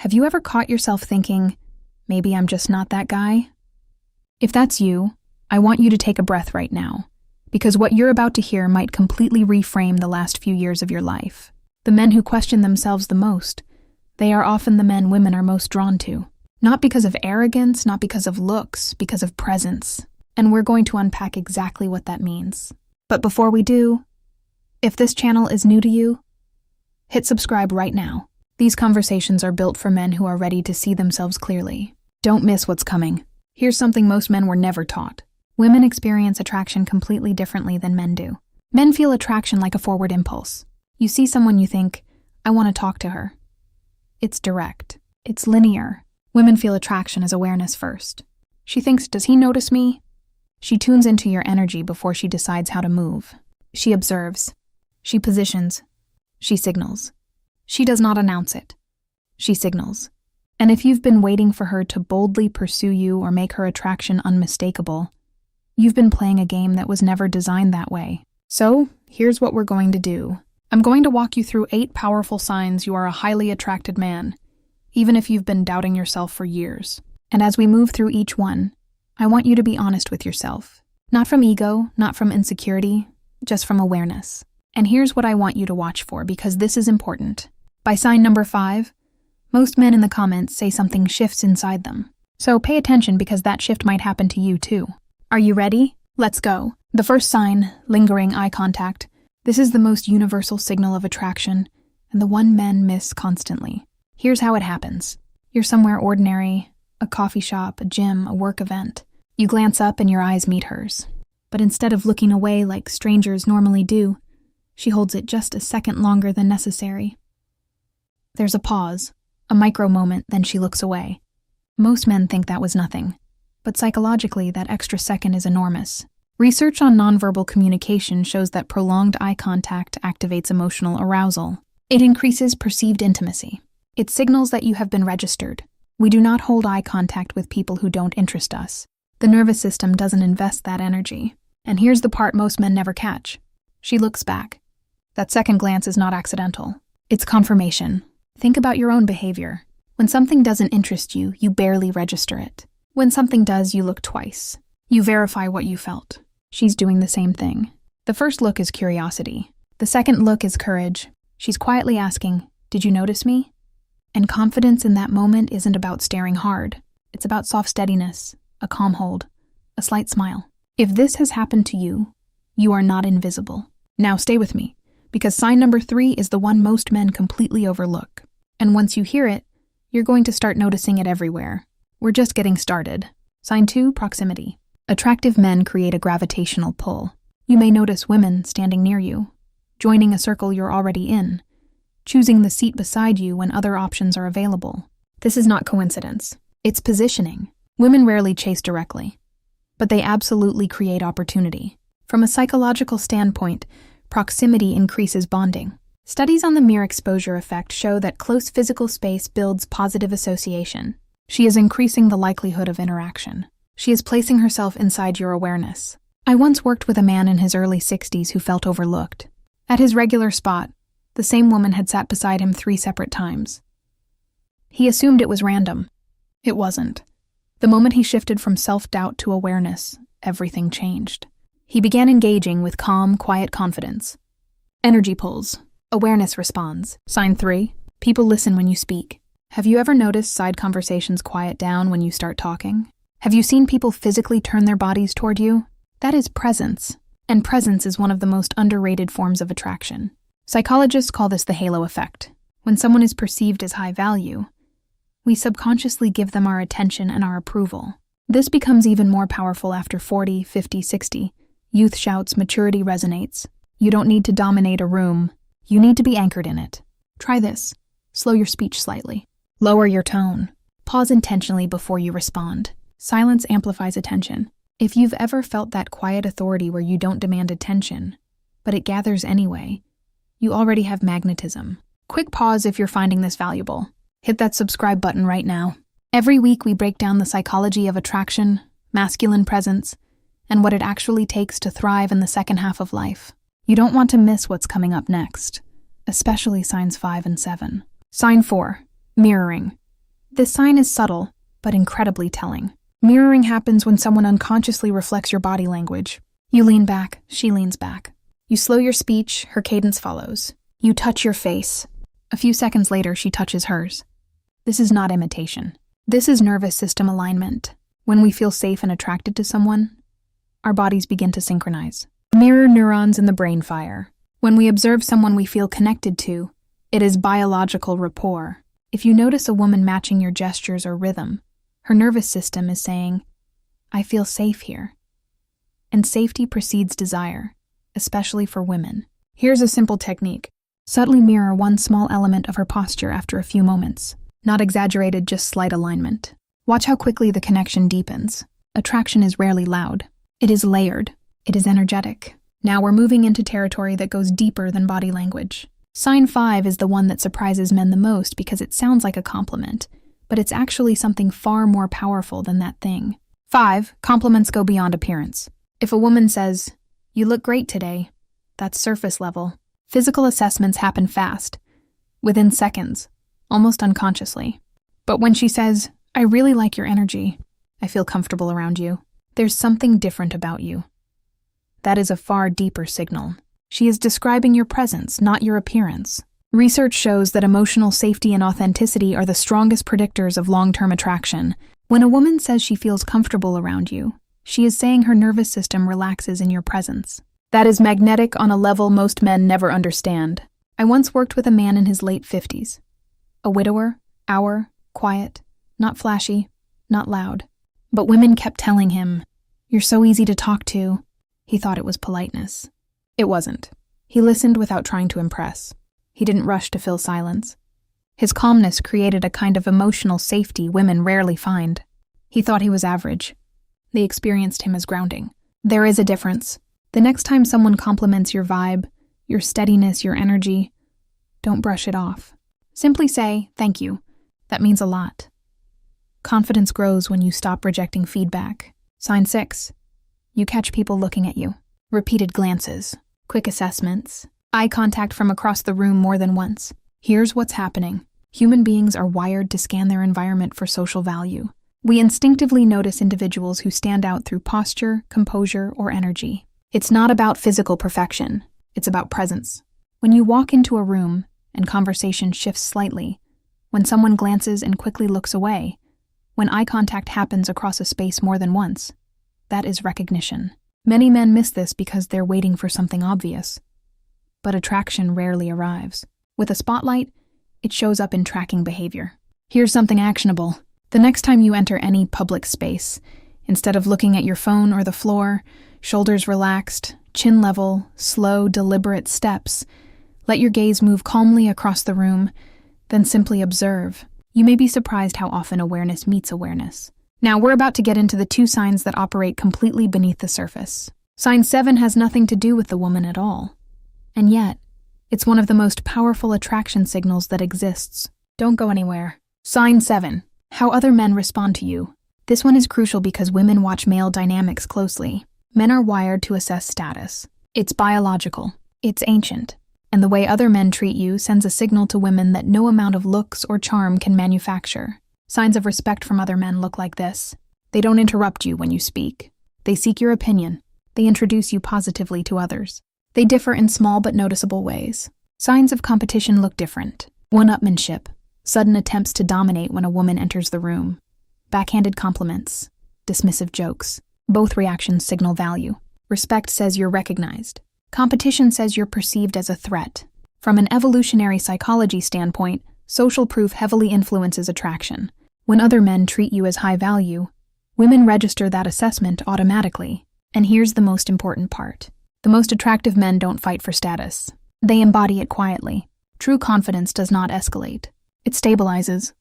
Have you ever caught yourself thinking, maybe I'm just not that guy? If that's you, I want you to take a breath right now, because what you're about to hear might completely reframe the last few years of your life. The men who question themselves the most, they are often the men women are most drawn to. Not because of arrogance, not because of looks, because of presence. And we're going to unpack exactly what that means. But before we do, if this channel is new to you, hit subscribe right now. These conversations are built for men who are ready to see themselves clearly. Don't miss what's coming. Here's something most men were never taught. Women experience attraction completely differently than men do. Men feel attraction like a forward impulse. You see someone, you think, I want to talk to her. It's direct. It's linear. Women feel attraction as awareness first. She thinks, does he notice me? She tunes into your energy before she decides how to move. She observes. She positions. She signals. She does not announce it. She signals. And if you've been waiting for her to boldly pursue you or make her attraction unmistakable, you've been playing a game that was never designed that way. So, here's what we're going to do. I'm going to walk you through 8 powerful signs you are a highly attracted man, even if you've been doubting yourself for years. And as we move through each one, I want you to be honest with yourself. Not from ego, not from insecurity, just from awareness. And here's what I want you to watch for, because this is important. By sign number 5, most men in the comments say something shifts inside them. So pay attention, because that shift might happen to you too. Are you ready? Let's go. The first sign, lingering eye contact. This is the most universal signal of attraction, and the one men miss constantly. Here's how it happens. You're somewhere ordinary, a coffee shop, a gym, a work event. You glance up and your eyes meet hers. But instead of looking away like strangers normally do, she holds it just a second longer than necessary. There's a pause, a micro moment, then she looks away. Most men think that was nothing, but psychologically that extra second is enormous. Research on nonverbal communication shows that prolonged eye contact activates emotional arousal. It increases perceived intimacy. It signals that you have been registered. We do not hold eye contact with people who don't interest us. The nervous system doesn't invest that energy. And here's the part most men never catch. She looks back. That second glance is not accidental. It's confirmation. Think about your own behavior. When something doesn't interest you, you barely register it. When something does, you look twice. You verify what you felt. She's doing the same thing. The first look is curiosity. The second look is courage. She's quietly asking, did you notice me? And confidence in that moment isn't about staring hard. It's about soft steadiness, a calm hold, a slight smile. If this has happened to you, you are not invisible. Now stay with me, because sign number 3 is the one most men completely overlook. And once you hear it, you're going to start noticing it everywhere. We're just getting started. Sign 2, proximity. Attractive men create a gravitational pull. You may notice women standing near you, joining a circle you're already in, choosing the seat beside you when other options are available. This is not coincidence. It's positioning. Women rarely chase directly, but they absolutely create opportunity. From a psychological standpoint, proximity increases bonding. Studies on the mere exposure effect show that close physical space builds positive association. She is increasing the likelihood of interaction. She is placing herself inside your awareness. I once worked with a man in his early 60s who felt overlooked. At his regular spot, the same woman had sat beside him 3 separate times. He assumed it was random. It wasn't. The moment he shifted from self-doubt to awareness, everything changed. He began engaging with calm, quiet confidence. Energy pulls. Awareness responds. Sign 3. People listen when you speak. Have you ever noticed side conversations quiet down when you start talking? Have you seen people physically turn their bodies toward you? That is presence. And presence is one of the most underrated forms of attraction. Psychologists call this the halo effect. When someone is perceived as high value, we subconsciously give them our attention and our approval. This becomes even more powerful after 40, 50, 60. Youth shouts, maturity resonates. You don't need to dominate a room. You need to be anchored in it. Try this. Slow your speech slightly. Lower your tone. Pause intentionally before you respond. Silence amplifies attention. If you've ever felt that quiet authority where you don't demand attention, but it gathers anyway, you already have magnetism. Quick pause if you're finding this valuable. Hit that subscribe button right now. Every week we break down the psychology of attraction, masculine presence, and what it actually takes to thrive in the second half of life. You don't want to miss what's coming up next, especially signs 5 and 7. Sign 4, mirroring. This sign is subtle, but incredibly telling. Mirroring happens when someone unconsciously reflects your body language. You lean back, she leans back. You slow your speech, her cadence follows. You touch your face. A few seconds later, she touches hers. This is not imitation. This is nervous system alignment. When we feel safe and attracted to someone, our bodies begin to synchronize. Mirror neurons in the brain fire. When we observe someone we feel connected to, it is biological rapport. If you notice a woman matching your gestures or rhythm, her nervous system is saying, I feel safe here. And safety precedes desire, especially for women. Here's a simple technique. Subtly mirror one small element of her posture after a few moments. Not exaggerated, just slight alignment. Watch how quickly the connection deepens. Attraction is rarely loud. It is layered. It is energetic. Now we're moving into territory that goes deeper than body language. Sign 5 is the one that surprises men the most because it sounds like a compliment, but it's actually something far more powerful than that thing. 5, compliments go beyond appearance. If a woman says, "You look great today," that's surface level. Physical assessments happen fast, within seconds, almost unconsciously. But when she says, "I really like your energy, I feel comfortable around you," there's something different about you. That is a far deeper signal. She is describing your presence, not your appearance. Research shows that emotional safety and authenticity are the strongest predictors of long-term attraction. When a woman says she feels comfortable around you, she is saying her nervous system relaxes in your presence. That is magnetic on a level most men never understand. I once worked with a man in his late 50s. A widower, quiet, not flashy, not loud. But women kept telling him, "You're so easy to talk to." He thought it was politeness. It wasn't. He listened without trying to impress. He didn't rush to fill silence. His calmness created a kind of emotional safety women rarely find. He thought he was average. They experienced him as grounding. There is a difference. The next time someone compliments your vibe, your steadiness, your energy, don't brush it off. Simply say, "Thank you. That means a lot." Confidence grows when you stop rejecting feedback. Sign 6. You catch people looking at you. Repeated glances, quick assessments, eye contact from across the room more than once. Here's what's happening. Human beings are wired to scan their environment for social value. We instinctively notice individuals who stand out through posture, composure, or energy. It's not about physical perfection. It's about presence. When you walk into a room and conversation shifts slightly, when someone glances and quickly looks away, when eye contact happens across a space more than once, that is recognition. Many men miss this because they're waiting for something obvious. But attraction rarely arrives. With a spotlight, it shows up in tracking behavior. Here's something actionable. The next time you enter any public space, instead of looking at your phone or the floor, shoulders relaxed, chin level, slow, deliberate steps, let your gaze move calmly across the room, then simply observe. You may be surprised how often awareness meets awareness. Now we're about to get into the 2 signs that operate completely beneath the surface. Sign 7 has nothing to do with the woman at all. And yet, it's one of the most powerful attraction signals that exists. Don't go anywhere. Sign 7. How other men respond to you. This one is crucial because women watch male dynamics closely. Men are wired to assess status. It's biological. It's ancient. And the way other men treat you sends a signal to women that no amount of looks or charm can manufacture. Signs of respect from other men look like this. They don't interrupt you when you speak. They seek your opinion. They introduce you positively to others. They differ in small but noticeable ways. Signs of competition look different. One-upmanship. Sudden attempts to dominate when a woman enters the room. Backhanded compliments. Dismissive jokes. Both reactions signal value. Respect says you're recognized. Competition says you're perceived as a threat. From an evolutionary psychology standpoint, social proof heavily influences attraction. When other men treat you as high value, women register that assessment automatically. And here's the most important part. The most attractive men don't fight for status. They embody it quietly. True confidence does not escalate. It stabilizes.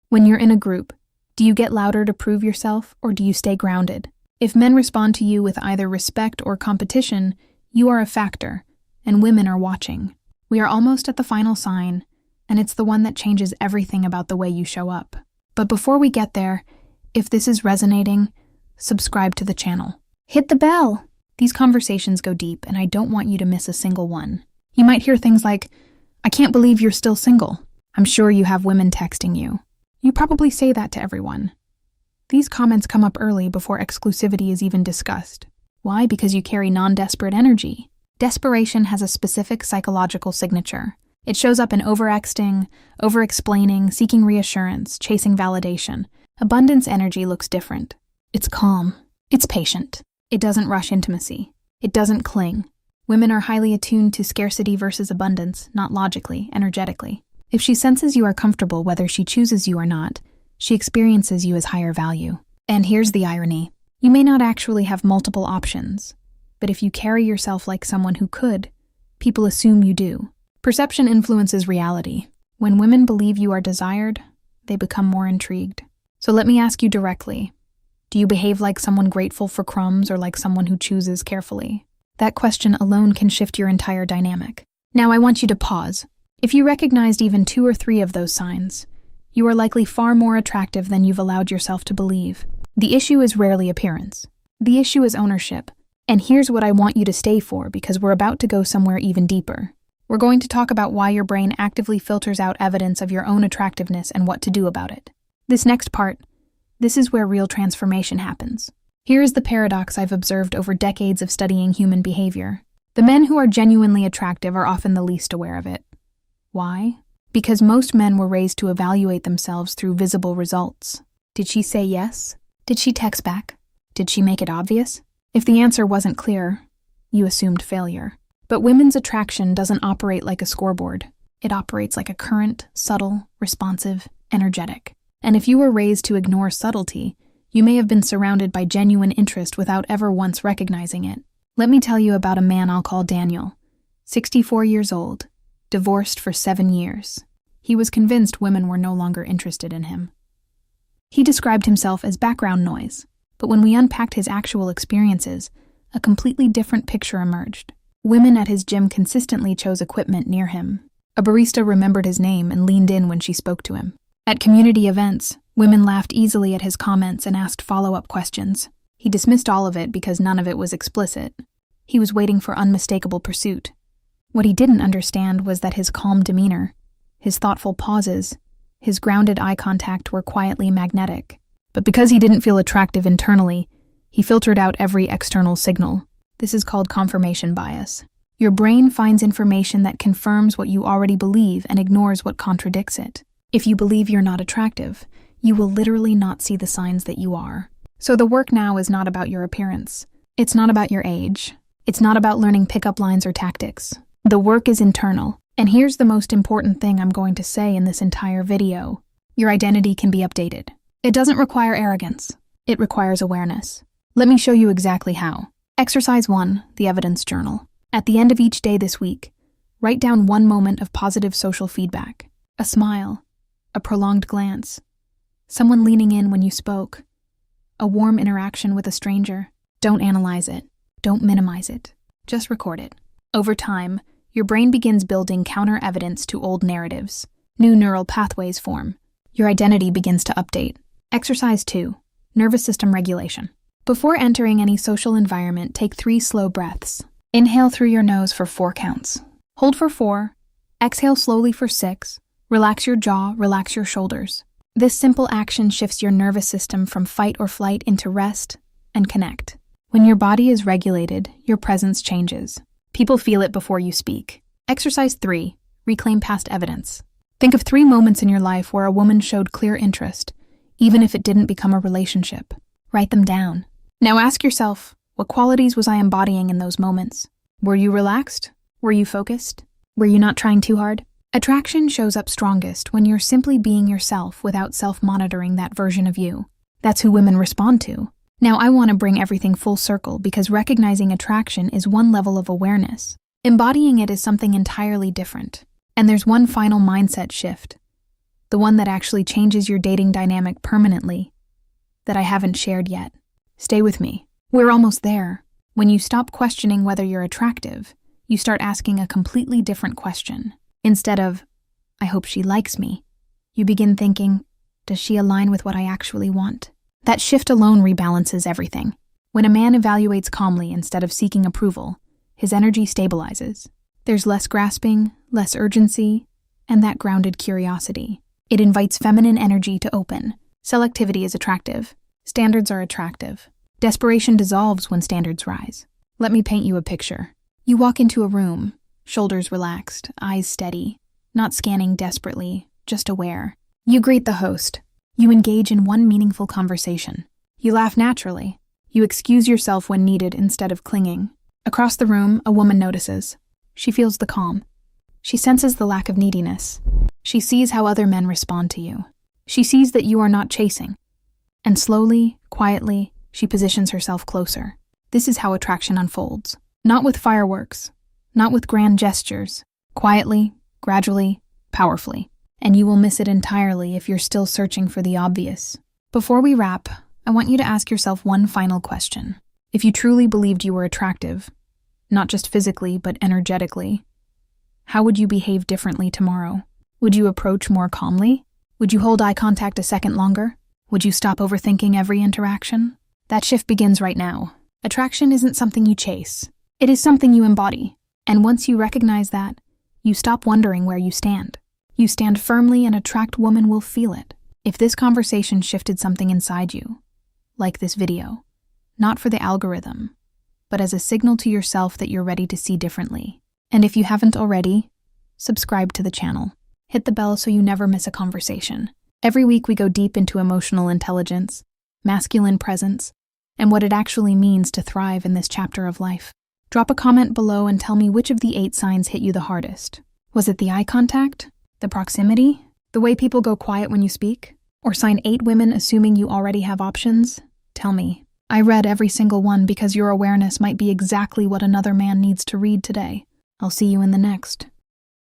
When you're in a group, do you get louder to prove yourself, or do you stay grounded? If men respond to you with either respect or competition, you are a factor, and women are watching. We are almost at the final sign, and it's the one that changes everything about the way you show up. But before we get there, if this is resonating, subscribe to the channel. Hit the bell! These conversations go deep, and I don't want you to miss a single one. You might hear things like, "I can't believe you're still single." I'm sure you have women texting you. You probably say that to everyone. These comments come up early before exclusivity is even discussed. Why? Because you carry non-desperate energy. Desperation has a specific psychological signature. It shows up in overexting, over-explaining, seeking reassurance, chasing validation. Abundance energy looks different. It's calm. It's patient. It doesn't rush intimacy. It doesn't cling. Women are highly attuned to scarcity versus abundance, not logically, energetically. If she senses you are comfortable whether she chooses you or not, she experiences you as higher value. And here's the irony. You may not actually have multiple options, but if you carry yourself like someone who could, people assume you do. Perception influences reality. When women believe you are desired, they become more intrigued. So let me ask you directly. Do you behave like someone grateful for crumbs or like someone who chooses carefully? That question alone can shift your entire dynamic. Now I want you to pause. If you recognized even 2 or 3 of those signs, you are likely far more attractive than you've allowed yourself to believe. The issue is rarely appearance. The issue is ownership. And here's what I want you to stay for, because we're about to go somewhere even deeper. We're going to talk about why your brain actively filters out evidence of your own attractiveness and what to do about it. This next part, this is where real transformation happens. Here is the paradox I've observed over decades of studying human behavior. The men who are genuinely attractive are often the least aware of it. Why? Because most men were raised to evaluate themselves through visible results. Did she say yes? Did she text back? Did she make it obvious? If the answer wasn't clear, you assumed failure. But women's attraction doesn't operate like a scoreboard. It operates like a current, subtle, responsive, energetic. And if you were raised to ignore subtlety, you may have been surrounded by genuine interest without ever once recognizing it. Let me tell you about a man I'll call Daniel, 64 years old, divorced for 7 years. He was convinced women were no longer interested in him. He described himself as background noise, but when we unpacked his actual experiences, a completely different picture emerged. Women at his gym consistently chose equipment near him. A barista remembered his name and leaned in when she spoke to him. At community events, women laughed easily at his comments and asked follow-up questions. He dismissed all of it because none of it was explicit. He was waiting for unmistakable pursuit. What he didn't understand was that his calm demeanor, his thoughtful pauses, his grounded eye contact were quietly magnetic. But because he didn't feel attractive internally, he filtered out every external signal. This is called confirmation bias. Your brain finds information that confirms what you already believe and ignores what contradicts it. If you believe you're not attractive, you will literally not see the signs that you are. So the work now is not about your appearance. It's not about your age. It's not about learning pickup lines or tactics. The work is internal. And here's the most important thing I'm going to say in this entire video. Your identity can be updated. It doesn't require arrogance. It requires awareness. Let me show you exactly how. Exercise 1, the evidence journal. At the end of each day this week, write down one moment of positive social feedback. A smile, a prolonged glance, someone leaning in when you spoke, a warm interaction with a stranger. Don't analyze it. Don't minimize it. Just record it. Over time, your brain begins building counter-evidence to old narratives. New neural pathways form. Your identity begins to update. Exercise 2, nervous system regulation. Before entering any social environment, take 3 slow breaths. Inhale through your nose for 4 counts. Hold for 4. Exhale slowly for 6. Relax your jaw, relax your shoulders. This simple action shifts your nervous system from fight or flight into rest and connect. When your body is regulated, your presence changes. People feel it before you speak. Exercise 3, reclaim past evidence. Think of 3 moments in your life where a woman showed clear interest, even if it didn't become a relationship. Write them down. Now ask yourself, what qualities was I embodying in those moments? Were you relaxed? Were you focused? Were you not trying too hard? Attraction shows up strongest when you're simply being yourself without self-monitoring that version of you. That's who women respond to. Now I want to bring everything full circle because recognizing attraction is one level of awareness. Embodying it is something entirely different. And there's one final mindset shift, the one that actually changes your dating dynamic permanently, that I haven't shared yet. Stay with me. We're almost there. When you stop questioning whether you're attractive, you start asking a completely different question. Instead of, I hope she likes me, you begin thinking, does she align with what I actually want? That shift alone rebalances everything. When a man evaluates calmly instead of seeking approval, his energy stabilizes. There's less grasping, less urgency, and that grounded curiosity. It invites feminine energy to open. Selectivity is attractive. Standards are attractive. Desperation dissolves when standards rise. Let me paint you a picture. You walk into a room, shoulders relaxed, eyes steady, not scanning desperately, just aware. You greet the host. You engage in one meaningful conversation. You laugh naturally. You excuse yourself when needed instead of clinging. Across the room, a woman notices. She feels the calm. She senses the lack of neediness. She sees how other men respond to you. She sees that you are not chasing. And slowly, quietly, she positions herself closer. This is how attraction unfolds. Not with fireworks, not with grand gestures. Quietly, gradually, powerfully. And you will miss it entirely if you're still searching for the obvious. Before we wrap, I want you to ask yourself one final question. If you truly believed you were attractive, not just physically but energetically, how would you behave differently tomorrow? Would you approach more calmly? Would you hold eye contact a second longer? Would you stop overthinking every interaction? That shift begins right now. Attraction isn't something you chase. It is something you embody. And once you recognize that, you stop wondering where you stand. You stand firmly and attract women will feel it. If this conversation shifted something inside you, like this video, not for the algorithm, but as a signal to yourself that you're ready to see differently. And if you haven't already, subscribe to the channel. Hit the bell so you never miss a conversation. Every week we go deep into emotional intelligence, masculine presence, and what it actually means to thrive in this chapter of life. Drop a comment below and tell me which of the 8 signs hit you the hardest. Was it the eye contact? The proximity? The way people go quiet when you speak? Or sign 8 women assuming you already have options? Tell me. I read every single one because your awareness might be exactly what another man needs to read today. I'll see you in the next.